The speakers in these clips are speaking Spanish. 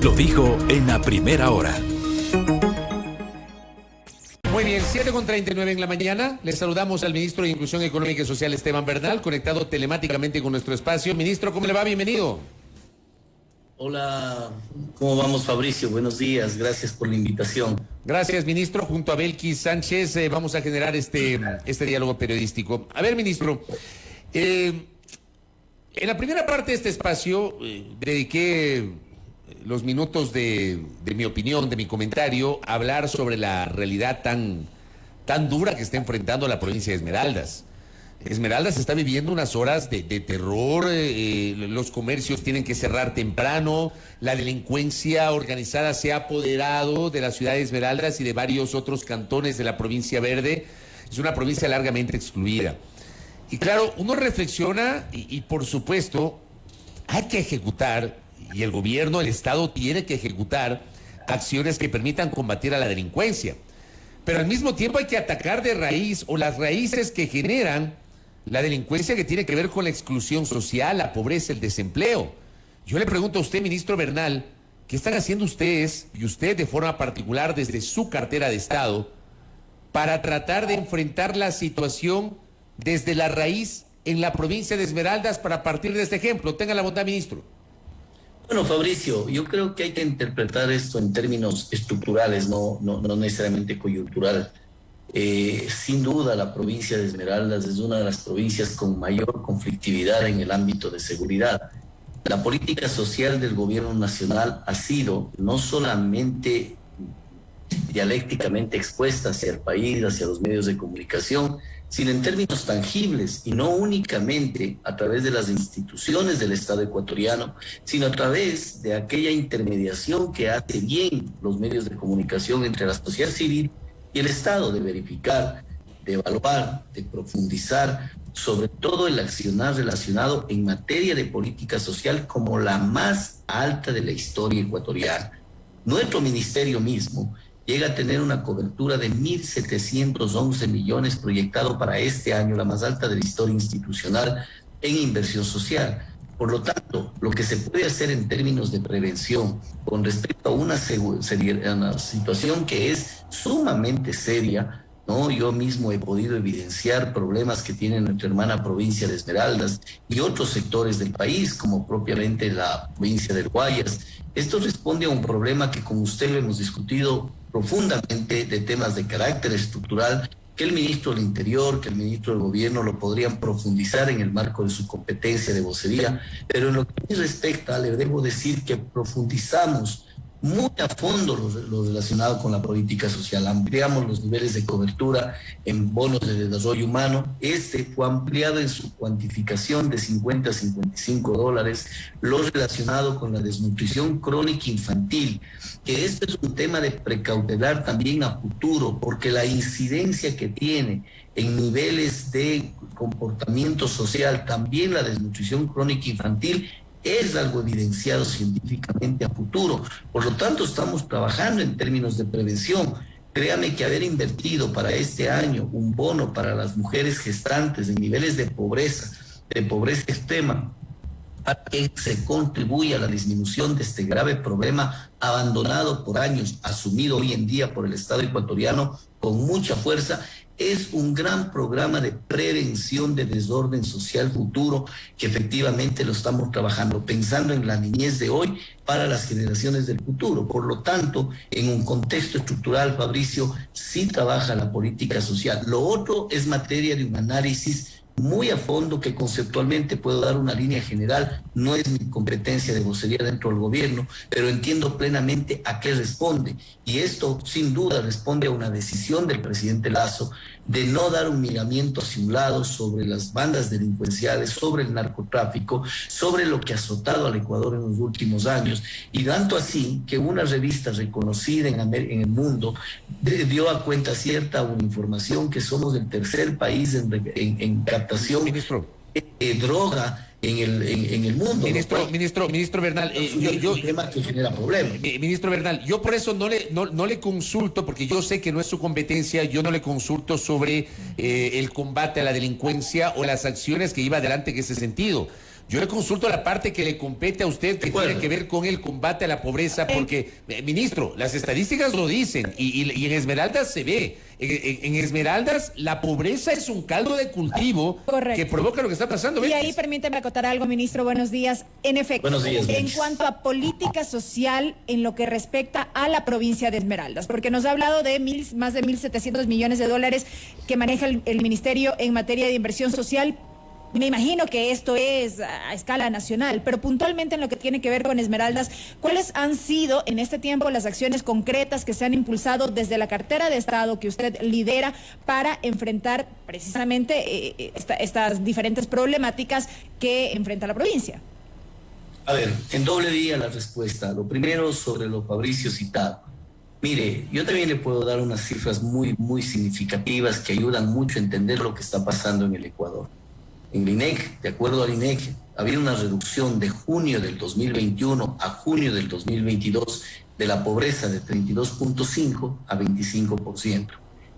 lo dijo en la primera hora. Muy bien, 7:39 en la mañana. Les saludamos al ministro de Inclusión Económica y Social, Esteban Bernal, conectado telemáticamente con nuestro espacio. Ministro, ¿cómo le va? Bienvenido. Hola, ¿cómo vamos, Fabricio? Buenos días, gracias por la invitación. Gracias, ministro. Junto a Belkis Sánchez vamos a generar este diálogo periodístico. A ver, ministro, en la primera parte de este espacio dediqué los minutos de mi opinión, de mi comentario, a hablar sobre la realidad tan dura que está enfrentando la provincia de Esmeraldas. Esmeraldas está viviendo unas horas de terror, los comercios tienen que cerrar temprano, la delincuencia organizada se ha apoderado de la ciudad de Esmeraldas y de varios otros cantones de la provincia verde. Es una provincia largamente excluida. Y claro, uno reflexiona y por supuesto hay que ejecutar, y el gobierno, el Estado tiene que ejecutar acciones que permitan combatir a la delincuencia. Pero al mismo tiempo hay que atacar de raíz o las raíces que generan la delincuencia, que tiene que ver con la exclusión social, la pobreza, el desempleo. Yo le pregunto a usted, ministro Bernal, ¿qué están haciendo ustedes y usted de forma particular desde su cartera de Estado para tratar de enfrentar la situación desde la raíz en la provincia de Esmeraldas para partir de este ejemplo? Tenga la bondad, ministro. Bueno, Fabricio, yo creo que hay que interpretar esto en términos estructurales, no necesariamente coyuntural. Sin duda, la provincia de Esmeraldas es una de las provincias con mayor conflictividad en el ámbito de seguridad. La política social del gobierno nacional ha sido no solamente dialécticamente expuesta hacia el país, hacia los medios de comunicación, sino en términos tangibles y no únicamente a través de las instituciones del Estado ecuatoriano, sino a través de aquella intermediación que hace bien los medios de comunicación entre la sociedad civil y el Estado, de verificar, de evaluar, de profundizar, sobre todo el accionar relacionado en materia de política social como la más alta de la historia ecuatoriana. Nuestro ministerio mismo llega a tener una cobertura de 1.711 millones proyectado para este año, la más alta de la historia institucional en inversión social. Por lo tanto, lo que se puede hacer en términos de prevención con respecto a una situación que es sumamente seria, ¿no? Yo mismo he podido evidenciar problemas que tiene nuestra hermana provincia de Esmeraldas y otros sectores del país, como propiamente la provincia del Guayas. Esto responde a un problema que con usted lo hemos discutido profundamente, de temas de carácter estructural, que el ministro del Interior, que el ministro del Gobierno lo podrían profundizar en el marco de su competencia de vocería, pero en lo que me respecta, le debo decir que profundizamos muy a fondo lo relacionado con la política social. Ampliamos los niveles de cobertura en bonos de desarrollo humano. Este fue ampliado en su cuantificación de 50 a 55 dólares. Lo relacionado con la desnutrición crónica infantil, que este es un tema de precautelar también a futuro, porque la incidencia que tiene en niveles de comportamiento social, también la desnutrición crónica infantil, es algo evidenciado científicamente a futuro. Por lo tanto, estamos trabajando en términos de prevención. Créame que haber invertido para este año un bono para las mujeres gestantes en niveles de pobreza extrema, para que se contribuya a la disminución de este grave problema abandonado por años, asumido hoy en día por el Estado ecuatoriano con mucha fuerza, es un gran programa de prevención de desorden social futuro que efectivamente lo estamos trabajando, pensando en la niñez de hoy para las generaciones del futuro. Por lo tanto, en un contexto estructural, Fabricio, sí trabaja la política social. Lo otro es materia de un análisis muy a fondo que conceptualmente puedo dar una línea general, no es mi competencia de vocería dentro del gobierno, pero entiendo plenamente a qué responde. Y esto sin duda responde a una decisión del presidente Lasso de no dar un miramiento hacia un lado sobre las bandas delincuenciales, sobre el narcotráfico, sobre lo que ha azotado al Ecuador en los últimos años. Y tanto así que una revista reconocida en el mundo dio a cuenta cierta una información que somos el tercer país en captación de droga en el mundo. Ministro Bernal, un tema que genera problemas. Ministro Bernal, yo por eso no le consulto, porque yo sé que no es su competencia, yo no le consulto sobre el combate a la delincuencia o las acciones que lleva adelante en ese sentido. Yo le consulto la parte que le compete a usted, que tiene que ver con el combate a la pobreza, porque, ministro, las estadísticas lo dicen, y en Esmeraldas se ve. En Esmeraldas la pobreza es un caldo de cultivo que provoca lo que está pasando. Y ahí permíteme acotar algo, ministro, buenos días. En efecto, buenos días, en cuanto a política social en lo que respecta a la provincia de Esmeraldas, porque nos ha hablado de más de 1.700 millones de dólares que maneja el ministerio en materia de inversión social. Me imagino que esto es a escala nacional, pero puntualmente en lo que tiene que ver con Esmeraldas, ¿cuáles han sido en este tiempo las acciones concretas que se han impulsado desde la cartera de Estado que usted lidera para enfrentar precisamente estas diferentes problemáticas que enfrenta la provincia? A ver, en doble vía la respuesta. Lo primero sobre lo Fabricio citado. Mire, yo también le puedo dar unas cifras muy significativas que ayudan mucho a entender lo que está pasando en el Ecuador. En el INEC, de acuerdo al INEC, había una reducción de junio del 2021 a junio del 2022 de la pobreza de 32.5 a 25%,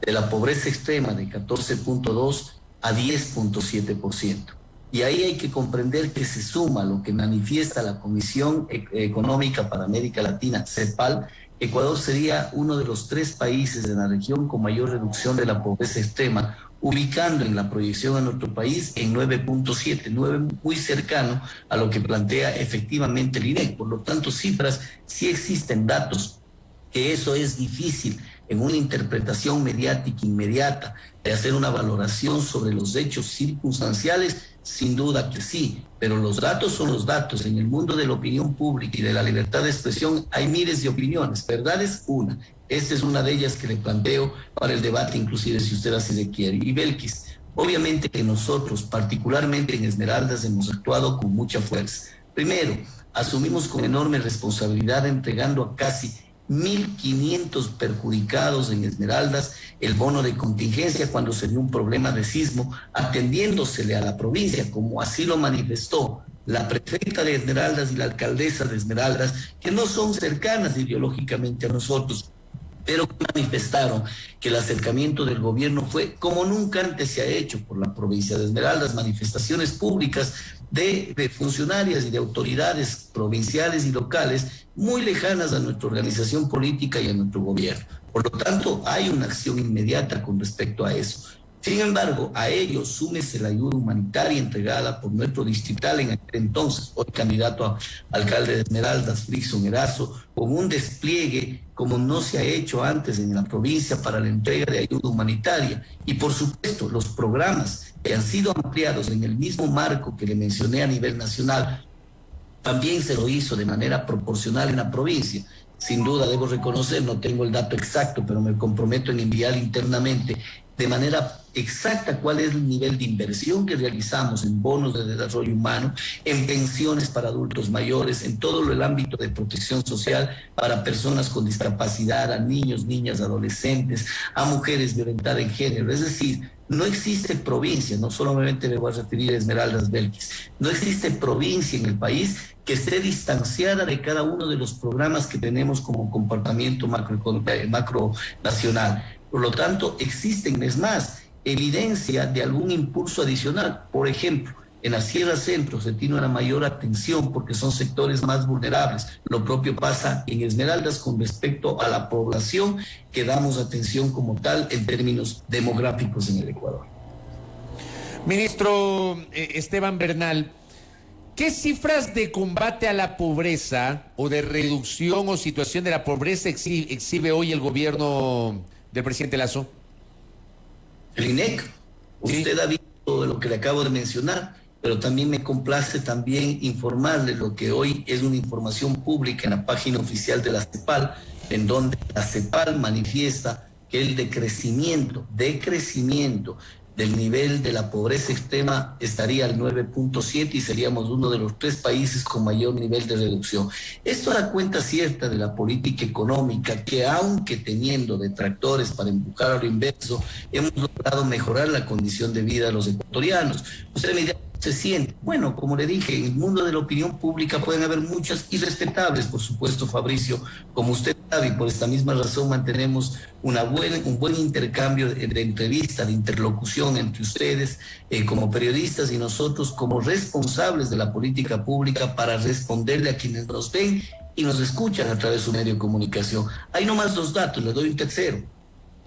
de la pobreza extrema de 14.2 a 10.7%. Y ahí hay que comprender que se suma lo que manifiesta la Comisión Económica para América Latina, CEPAL. Ecuador sería uno de los 3 países de la región con mayor reducción de la pobreza extrema, ubicando en la proyección a nuestro país en 9.7, 9 muy cercano a lo que plantea efectivamente el INEC. Por lo tanto, cifras, sí existen datos, que eso es difícil en una interpretación mediática inmediata, de hacer una valoración sobre los hechos circunstanciales, sin duda que sí, pero los datos son los datos. En el mundo de la opinión pública y de la libertad de expresión hay miles de opiniones, verdad es una. Esta es una de ellas que le planteo para el debate, inclusive si usted así le quiere. Y Belkis, obviamente que nosotros, particularmente en Esmeraldas, hemos actuado con mucha fuerza. Primero, asumimos con enorme responsabilidad entregando a casi 1.500 perjudicados en Esmeraldas el bono de contingencia cuando se dio un problema de sismo, atendiéndosele a la provincia, como así lo manifestó la prefecta de Esmeraldas y la alcaldesa de Esmeraldas, que no son cercanas ideológicamente a nosotros, pero manifestaron que el acercamiento del gobierno fue como nunca antes se ha hecho por la provincia de Esmeraldas, manifestaciones públicas de funcionarias y de autoridades provinciales y locales muy lejanas a nuestra organización política y a nuestro gobierno. Por lo tanto, hay una acción inmediata con respecto a eso. Sin embargo, a ello súmese la ayuda humanitaria entregada por nuestro distrital en aquel entonces, hoy candidato a alcalde de Esmeraldas, Frickson Erazo, con un despliegue como no se ha hecho antes en la provincia para la entrega de ayuda humanitaria. Y por supuesto, los programas que han sido ampliados en el mismo marco que le mencioné a nivel nacional, también se lo hizo de manera proporcional en la provincia. Sin duda, debo reconocer, no tengo el dato exacto, pero me comprometo en enviar internamente de manera exacta cuál es el nivel de inversión que realizamos en bonos de desarrollo humano, en pensiones para adultos mayores, en todo el ámbito de protección social para personas con discapacidad, a niños, niñas, adolescentes, a mujeres violentadas en género. Es decir, no existe provincia, no solamente me voy a referir a Esmeraldas Belkis, no existe provincia en el país que esté distanciada de cada uno de los programas que tenemos como comportamiento macro nacional. Por lo tanto, existen, es más, evidencia de algún impulso adicional. Por ejemplo, en la Sierra Centro se tiene una mayor atención porque son sectores más vulnerables. Lo propio pasa en Esmeraldas con respecto a la población que damos atención como tal en términos demográficos en el Ecuador. Ministro Esteban Bernal, ¿qué cifras de combate a la pobreza o de reducción o situación de la pobreza exhibe hoy el gobierno del presidente Lasso? El INEC, usted ¿Sí? ha visto lo que le acabo de mencionar, pero también me complace también informarle lo que hoy es una información pública en la página oficial de la CEPAL, en donde la CEPAL manifiesta que el decrecimiento del nivel de la pobreza extrema estaría al 9.7 y seríamos uno de los 3 países con mayor nivel de reducción. Esto da cuenta cierta de la política económica que, aunque teniendo detractores para empujar a lo inverso, hemos logrado mejorar la condición de vida de los ecuatorianos. Usted me dirá, se siente. Bueno, como le dije, en el mundo de la opinión pública pueden haber muchas irrespetables, por supuesto, Fabricio, como usted sabe, y por esta misma razón mantenemos un buen intercambio de entrevista, de interlocución entre ustedes como periodistas y nosotros como responsables de la política pública para responderle a quienes nos ven y nos escuchan a través de su medio de comunicación. Hay nomás dos datos, les doy un tercero.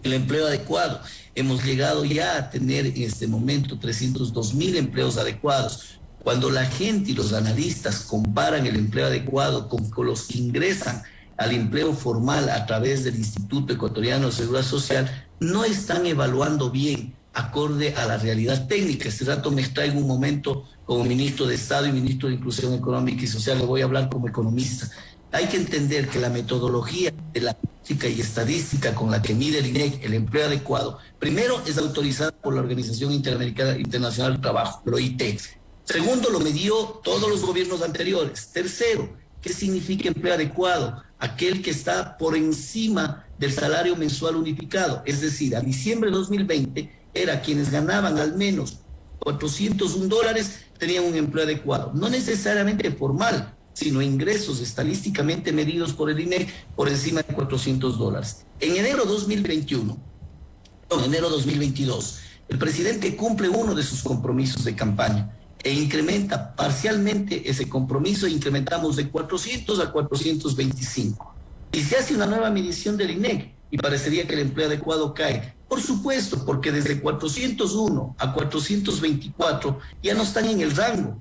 El empleo adecuado. Hemos llegado ya a tener en este momento 302.000 empleos adecuados. Cuando la gente y los analistas comparan el empleo adecuado con los que ingresan al empleo formal a través del Instituto Ecuatoriano de Seguridad Social, no están evaluando bien acorde a la realidad técnica. Este rato me extraigo un momento como ministro de Estado y ministro de Inclusión Económica y Social, le voy a hablar como economista. Hay que entender que la metodología de la práctica y estadística con la que mide el INEC el empleo adecuado, primero es autorizada por la Organización Internacional del Trabajo, la OIT. Segundo, lo midió todos los gobiernos anteriores. Tercero, ¿qué significa empleo adecuado? Aquel que está por encima del salario mensual unificado. Es decir, a diciembre de 2020 era quienes ganaban al menos $401 tenían un empleo adecuado. No necesariamente formal, sino ingresos estadísticamente medidos por el INEC por encima de $400. En enero 2022, el presidente cumple uno de sus compromisos de campaña e incrementa parcialmente ese compromiso, incrementamos de 400 a 425. Y se hace una nueva medición del INEC y parecería que el empleo adecuado cae. Por supuesto, porque desde 401 a 424 ya no están en el rango,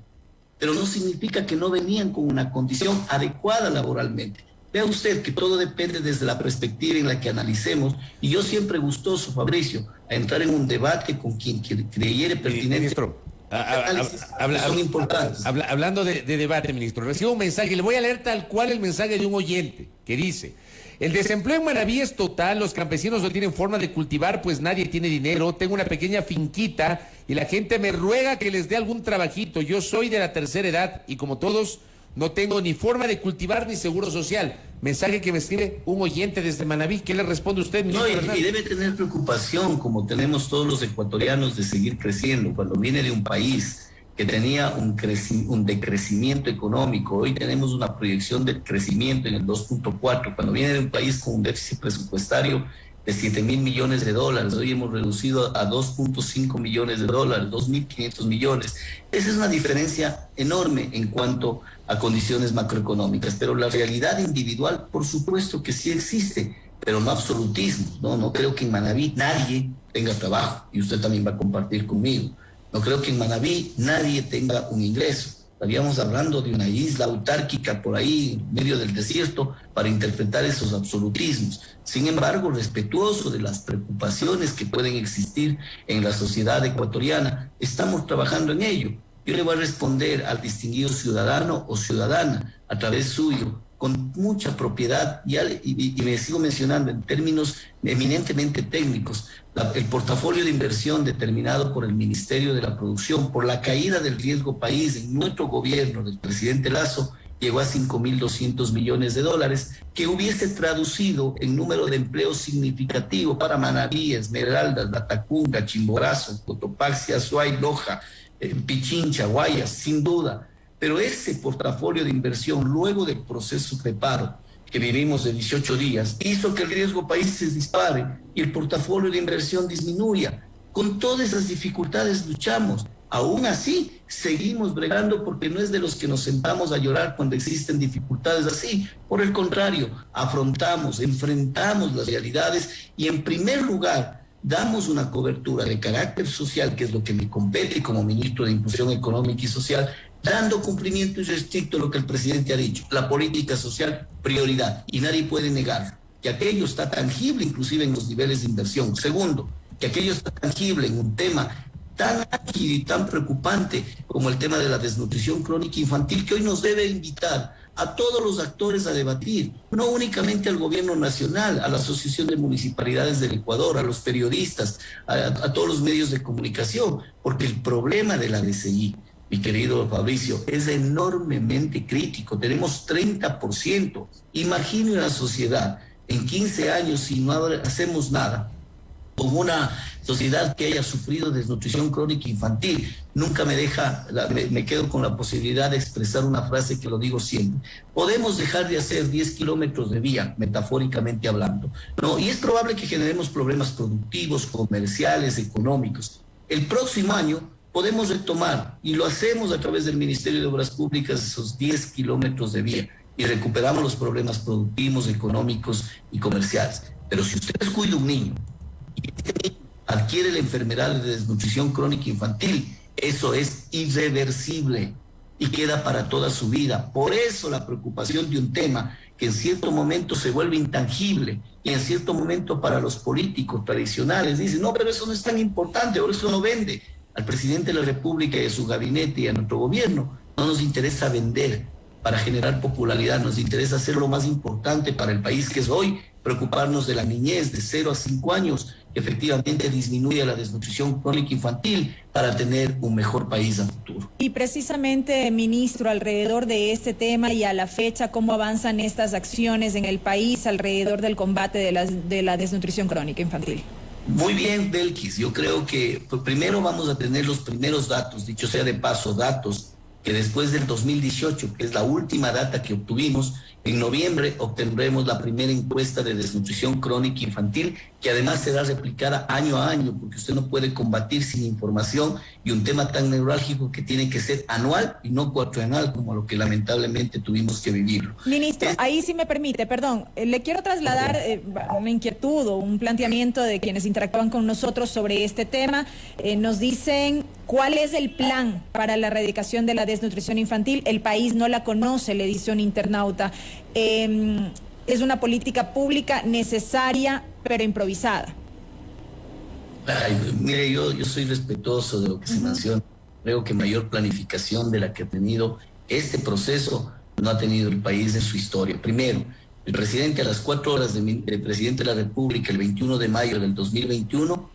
pero no significa que no venían con una condición adecuada laboralmente. Vea usted que todo depende desde la perspectiva en la que analicemos, y yo siempre gustoso, Fabricio, a entrar en un debate con quien creyere pertinente. Ministro, son importantes. Hablando de debate, ministro, recibo un mensaje, le voy a leer tal cual el mensaje de un oyente, que dice: el desempleo en Manabí es total, los campesinos no tienen forma de cultivar, pues nadie tiene dinero, tengo una pequeña finquita y la gente me ruega que les dé algún trabajito, yo soy de la tercera edad y como todos no tengo ni forma de cultivar ni seguro social. Mensaje que me escribe un oyente desde Manabí. ¿Qué le responde usted, ministro? No, y debe tener preocupación, como tenemos todos los ecuatorianos, de seguir creciendo. Cuando viene de un país que tenía un decrecimiento económico, hoy tenemos una proyección de crecimiento en el 2.4. Cuando viene de un país con un déficit presupuestario de $7.000 millones, hoy hemos reducido a $2.5 millones, 2.500 millones. Esa es una diferencia enorme en cuanto a condiciones macroeconómicas, pero la realidad individual, por supuesto que sí existe, pero no absolutismo, no creo que en Manabí nadie tenga trabajo, y usted también va a compartir conmigo. No creo que en Manabí nadie tenga un ingreso. Estaríamos hablando de una isla autárquica por ahí, en medio del desierto, para interpretar esos absolutismos. Sin embargo, respetuoso de las preocupaciones que pueden existir en la sociedad ecuatoriana, estamos trabajando en ello. Yo le voy a responder al distinguido ciudadano o ciudadana a través suyo, con mucha propiedad, y me sigo mencionando en términos eminentemente técnicos, el portafolio de inversión determinado por el Ministerio de la Producción por la caída del riesgo país en nuestro gobierno del presidente Lasso llegó a $5.200 millones, que hubiese traducido en número de empleos significativo para Manabí, Esmeraldas, Latacunga, Chimborazo, Cotopaxi, Azuay, Loja, Pichincha, Guayas, sin duda. Pero ese portafolio de inversión, luego del proceso de paro que vivimos de 18 días, hizo que el riesgo país se dispare y el portafolio de inversión disminuya. Con todas esas dificultades luchamos. Aún así, seguimos bregando, porque no es de los que nos sentamos a llorar cuando existen dificultades así. Por el contrario, enfrentamos las realidades y, en primer lugar, damos una cobertura de carácter social, que es lo que me compete como ministro de Inclusión Económica y Social, dando cumplimiento irrestricto a lo que el presidente ha dicho: la política social, prioridad, y nadie puede negar que aquello está tangible, inclusive en los niveles de inversión. Segundo, que aquello está tangible en un tema tan ágil y tan preocupante como el tema de la desnutrición crónica infantil, que hoy nos debe invitar a todos los actores a debatir, no únicamente al gobierno nacional, a la Asociación de Municipalidades del Ecuador, a los periodistas, a todos los medios de comunicación, porque el problema de la DCI, mi querido Fabricio, es enormemente crítico. Tenemos 30%. Imagine una sociedad en 15 años, si no hacemos nada, como una sociedad que haya sufrido desnutrición crónica infantil, nunca me deja, me quedo con la posibilidad de expresar una frase que lo digo siempre. Podemos dejar de hacer 10 kilómetros de vía, metafóricamente hablando, ¿no? Y es probable que generemos problemas productivos, comerciales, económicos. El próximo año podemos retomar, y lo hacemos a través del Ministerio de Obras Públicas, esos 10 kilómetros de vía, y recuperamos los problemas productivos, económicos y comerciales. Pero si usted cuida un niño, y este niño adquiere la enfermedad de desnutrición crónica infantil, eso es irreversible y queda para toda su vida. Por eso la preocupación de un tema que en cierto momento se vuelve intangible y en cierto momento para los políticos tradicionales dicen, no, pero eso no es tan importante, ahora eso no vende. Al presidente de la República y a su gabinete y a nuestro gobierno no nos interesa vender para generar popularidad, nos interesa hacer lo más importante para el país, que es hoy preocuparnos de la niñez de 0 a 5 años, que efectivamente disminuya la desnutrición crónica infantil para tener un mejor país a futuro. Y precisamente, ministro, alrededor de este tema y a la fecha, ¿cómo avanzan estas acciones en el país alrededor del combate de la desnutrición crónica infantil? Muy bien, Belkis. Yo creo que primero vamos a tener los primeros datos, dicho sea de paso, datos que después del 2018, que es la última data que obtuvimos, en noviembre obtendremos la primera encuesta de desnutrición crónica infantil, que además será replicada año a año, porque usted no puede combatir sin información y un tema tan neurálgico que tiene que ser anual y no cuatrienal, como lo que lamentablemente tuvimos que vivir. Ministro, ahí sí me permite, perdón, le quiero trasladar una inquietud o un planteamiento de quienes interactúan con nosotros sobre este tema. Nos dicen, ¿cuál es el plan para la erradicación de la desnutrición infantil? El país no la conoce, le dice un internauta. Es una política pública necesaria, pero improvisada. Ay, mire, yo soy respetuoso de lo que se menciona. Creo que mayor planificación de la que ha tenido este proceso no ha tenido el país en su historia. Primero, el presidente a las 4 horas del presidente de la República, el 21 de mayo del 2021,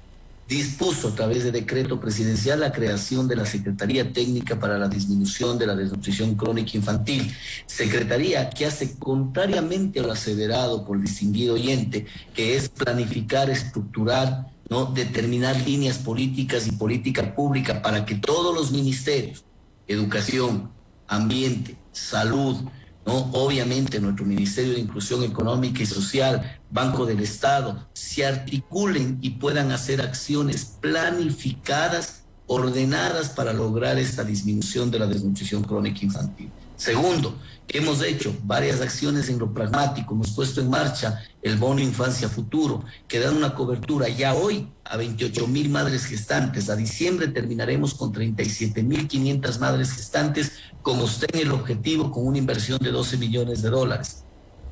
dispuso a través de decreto presidencial la creación de la Secretaría Técnica para la Disminución de la Desnutrición Crónica Infantil. Secretaría que hace contrariamente a lo aseverado por el distinguido oyente, que es planificar, estructurar, ¿no? Determinar líneas políticas y política pública para que todos los ministerios, educación, ambiente, salud, ¿no? Obviamente nuestro Ministerio de Inclusión Económica y Social, Banco del Estado, se articulen y puedan hacer acciones planificadas, ordenadas para lograr esta disminución de la desnutrición crónica infantil. Segundo, hemos hecho varias acciones en lo pragmático, hemos puesto en marcha el bono Infancia Futuro, que da una cobertura ya hoy a 28,000 madres gestantes. A diciembre terminaremos con 37,500 madres gestantes, como está en el objetivo, con una inversión de $12 millones.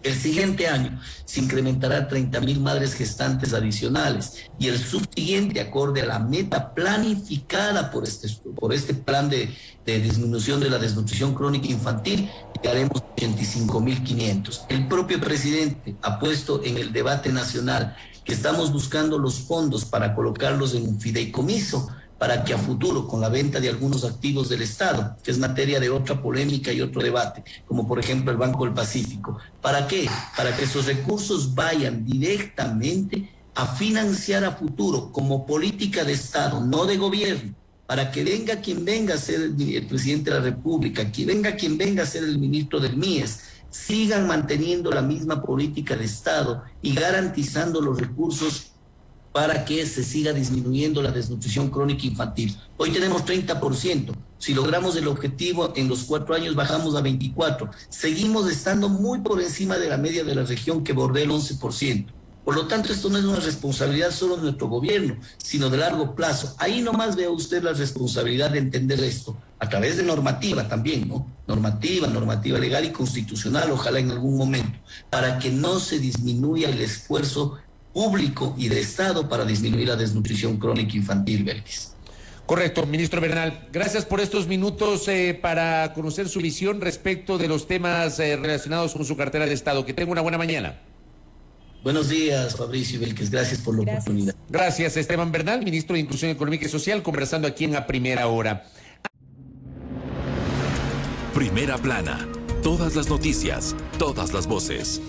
El siguiente año se incrementará 30,000 madres gestantes adicionales y el subsiguiente, acorde a la meta planificada por este plan de disminución de la desnutrición crónica infantil, llegaremos a 85,500. El propio presidente ha puesto en el debate nacional que estamos buscando los fondos para colocarlos en un fideicomiso, para que a futuro, con la venta de algunos activos del Estado, que es materia de otra polémica y otro debate, como por ejemplo el Banco del Pacífico, ¿para qué? Para que esos recursos vayan directamente a financiar a futuro como política de Estado, no de gobierno, para que venga quien venga a ser el presidente de la República, que venga quien venga a ser el ministro del MIES, sigan manteniendo la misma política de Estado y garantizando los recursos para que se siga disminuyendo la desnutrición crónica infantil. Hoy tenemos 30%. Si logramos el objetivo, en los 4 años bajamos a 24%. Seguimos estando muy por encima de la media de la región, que bordea el 11%. Por lo tanto, esto no es una responsabilidad solo de nuestro gobierno, sino de largo plazo. Ahí nomás vea usted la responsabilidad de entender esto, a través de normativa también, ¿no? Normativa legal y constitucional, ojalá en algún momento, para que no se disminuya el esfuerzo público y de Estado para disminuir la desnutrición crónica infantil, Belkis. Correcto, ministro Bernal. Gracias por estos minutos para conocer su visión respecto de los temas relacionados con su cartera de Estado. Que tenga una buena mañana. Buenos días, Fabricio y Belkis. Gracias por la oportunidad. Gracias, Esteban Bernal, ministro de Inclusión Económica y Social, conversando aquí en A Primera Hora. Primera Plana. Todas las noticias, todas las voces.